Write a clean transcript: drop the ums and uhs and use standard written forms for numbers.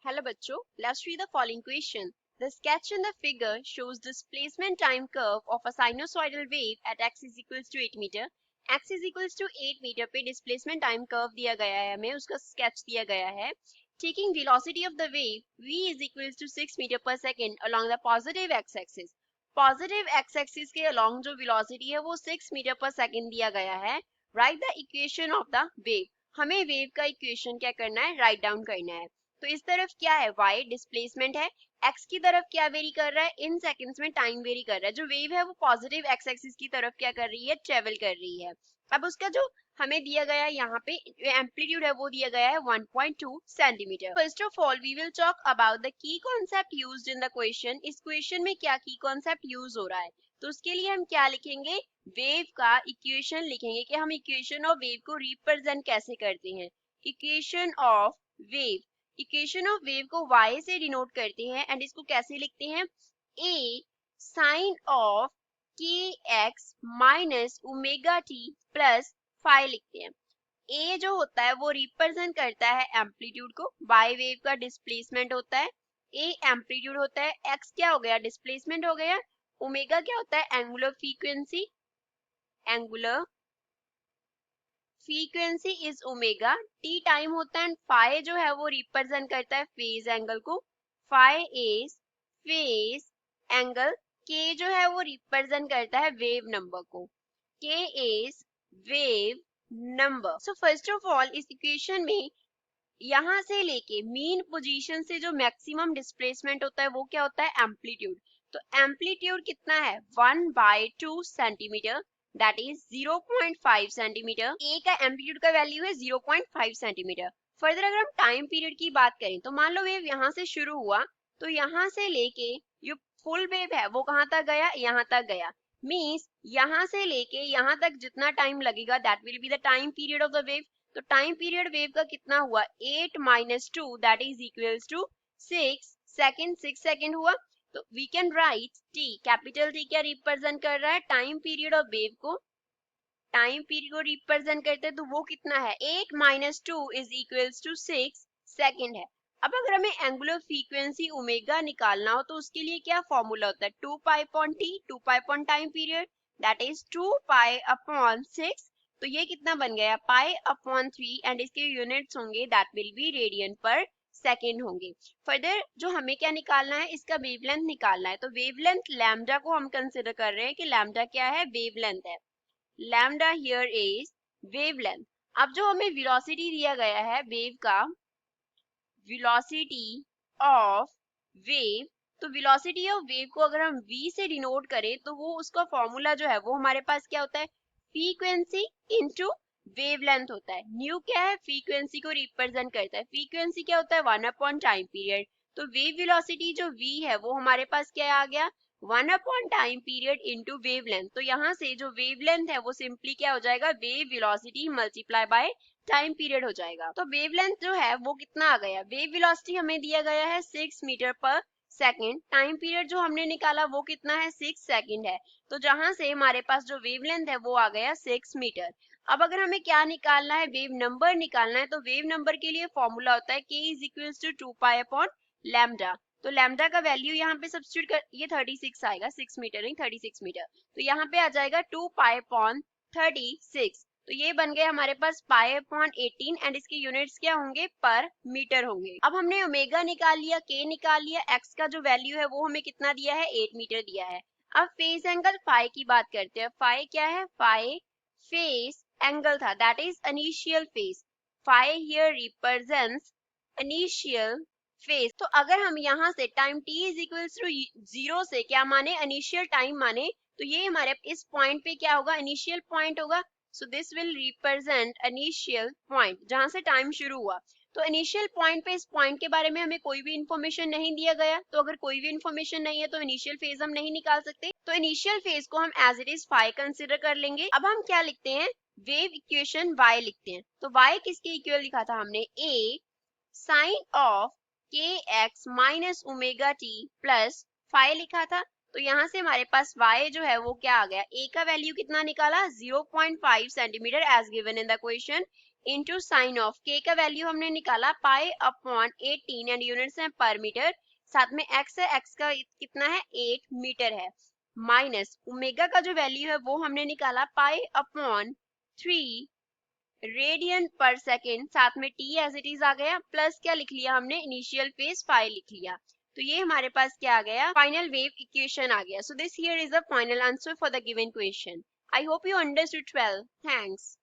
Hello बच्चों, let's read the following question. The sketch in the figure shows displacement time curve of a sinusoidal wave at x is equals to 8 meter. x is equals to 8 meter पे displacement time curve दिया गया है, हमें उसका sketch दिया गया है. Taking velocity of the wave v is equals to 6 meter per second along the positive x-axis. Positive x-axis के along जो velocity है वो 6 meter per second दिया गया है. Write the equation of the wave. हमें wave का equation क्या करना है, write down करना है. तो इस तरफ क्या है, y डिस्प्लेसमेंट है, x की तरफ क्या वेरी कर रहा है, इन सेकंड्स में टाइम वेरी कर रहा है. जो वेव है वो पॉजिटिव x एक्सिस की तरफ क्या कर रही है, ट्रेवल कर रही है. अब उसका जो हमें दिया गया है यहाँ पे एम्पलीट्यूड है वो दिया गया है 1.2 centimetre. First of all we will talk about the key concept used in the question. इस क्वेश्चन में क्या की कॉन्सेप्ट यूज हो रहा है, तो उसके लिए हम क्या लिखेंगे, वेव का इक्वेशन लिखेंगे कि हम इक्वेशन ऑफ वेव को रिप्रेजेंट कैसे करते हैं. Equation of wave, equation of wave को y से डिनोट करते हैं एंड इसको कैसे लिखते हैं, a sine of K X minus omega T plus phi लिखते हैं. a जो होता है वो रिप्रेजेंट करता है एम्पलीट्यूड को, y वेव का डिस्प्लेसमेंट होता है, a एम्पलीट्यूड होता है, x क्या हो गया, डिस्प्लेसमेंट हो गया, ओमेगा क्या होता है, angular frequency, angular frequency is omega, T time होता है, फाई जो है वो रिप्रेजेंट करता है फेज एंगल को, फाई इज फेज एंगल, के जो है वो रिप्रेजेंट करता है वेव नंबर को, के is wave number. So first of all इस इक्वेशन में यहाँ से लेके मीन पोजीशन से जो मैक्सिमम डिस्प्लेसमेंट होता है वो क्या होता है, एम्पलीट्यूड. तो एम्पलीट्यूड कितना है, 1/2 सेंटीमीटर, that is 0.5 सेंटीमीटर. ए का एम्पलीट्यूड का वैल्यू है 0.5 सेंटीमीटर. फर्दर अगर हम टाइम पीरियड की बात करें तो मान लो वेव यहाँ से शुरू हुआ, तो यहाँ से लेके जो फुल वेव है वो कहाँ तक गया, यहाँ तक गया. मीन्स यहाँ से लेके यहाँ तक जितना टाइम लगेगा that will be the time period of the wave. तो टाइम पीरियड वेव का कितना हुआ, 8 - 2 that is equals to 6 second, 6 second हुआ. तो we can write t, capital T क्या रिप्रेजेंट कर रहा है, टाइम पीरियड ऑफ वेव को, टाइम पीरियड को रिप्रेजेंट करते हैं, तो वो कितना है, 8 - 2 इज इक्वल्स टू 6 सेकेंड है. अब अगर हमें एंगुलर फ्रीक्वेंसी ओमेगा निकालना हो तो उसके लिए क्या फॉर्मूला होता है, 2 pi upon t, 2 pi upon time period that is 2 pi upon 6. तो ये कितना बन गया, पाई अपॉन 3 एंड इसके यूनिट्स होंगे दैट विल बी रेडियन पर सेकेंड होंगे. फर्दर जो हमें क्या निकालना है, इसका वेवलेंथ निकालना है. तो वेवलेंथ लैम्डा को हम कंसिडर कर रहे हैं कि लैम्डा क्या है, वेवलेंथ है. Lambda here is wavelength. अब जो हमें वेलोसिटी दिया गया है वेव का, वेलोसिटी ऑफ वेव, तो वेलोसिटी ऑफ वेव को अगर हम v से डिनोट करें तो वो उसका फॉर्मूला जो है वो हमारे पास क्या होता है, फ्रीक्वेंसी इनटू वेवलेंथ होता है. न्यू क्या है, फ्रीक्वेंसी को रिप्रेजेंट करता है, फ्रीक्वेंसी क्या होता है, 1 अपॉन टाइम पीरियड. तो वेव वेलोसिटी जो v है वो हमारे पास क्या आ गया, 1 upon time period into wavelength. तो यहाँ से जो वेवलेंथ है वो सिंपली क्या हो जाएगा, wave velocity multiply by time period हो जाएगा. तो वेवलेंथ जो है वो कितना आ गया, वेव वेलोसिटी हमें दिया गया है 6 मीटर पर सेकेंड, टाइम पीरियड जो हमने निकाला वो कितना है, 6 सेकेंड है. तो जहां से हमारे पास जो वेवलेंथ है वो आ गया 6 मीटर. अब अगर हमें क्या निकालना है, वेव नंबर निकालना है, तो वेव नंबर के लिए फॉर्मूला होता है k is equals to 2 pi upon lambda. तो लैम्डा का वैल्यू यहाँ पे सब्स्टिट्यूट कर, ये 36 आएगा, 6 मीटर नहीं 36 मीटर. तो यहाँ पे आ जाएगा 2 पाई अपॉन 36. तो ये बन गए हमारे पास पाई अपॉन 18 एंड इसके यूनिट्स क्या होंगे, पर मीटर होंगे. अब हमने ओमेगा निकाल लिया, के निकाल लिया, एक्स का जो वैल्यू है वो हमें कितना दिया है, 8 मीटर दिया है. अब फेज एंगल फाई की बात करते हैं. फाई क्या है, फाई फेज एंगल था, that is initial phase. Phi here represents initial phase. तो अगर हम यहाँ से time t is equals to 0 से क्या माने, इनिशियल टाइम माने, तो ये हमारे इस पॉइंट पे क्या होगा, इनिशियल पॉइंट होगा. So this will represent initial point, जहां से टाइम शुरू हुआ. तो इनिशियल पॉइंट पे इस पॉइंट के बारे में हमें कोई भी इंफॉर्मेशन नहीं दिया गया, तो अगर कोई भी इंफॉर्मेशन नहीं है तो इनिशियल फेज हम नहीं निकाल सकते. तो इनिशियल फेज को हम as it is phi consider कर लेंगे. अब हम क्या लिखते हैं, वेव इक्वेशन y लिखते हैं. तो y किसके इक्वल लिखा था हमने, a sine of K X minus omega T plus phi लिखा था. तो यहाँ से हमारे पास y जो है वो क्या आ गया, a का वैल्यू कितना निकाला, 0.5 centimetre as given in the question. Into sine of K का वैल्यू हमने निकाला पाई अपॉन 18 एंड यूनिट्स है पर मीटर, साथ में एक्स है, एक्स का कितना है 8 मीटर है, माइनस ओमेगा का जो वैल्यू है वो हमने निकाला पाई अपॉन 3 रेडियन पर सेकेंड, साथ में टी एज इट इज आ गया, प्लस क्या लिख लिया हमने इनिशियल फेज फाई लिख लिया। तो ये हमारे पास क्या आ गया, फाइनल वेव इक्वेशन आ गया। So this here is the final answer for the given question. I hope you understood well. Thanks.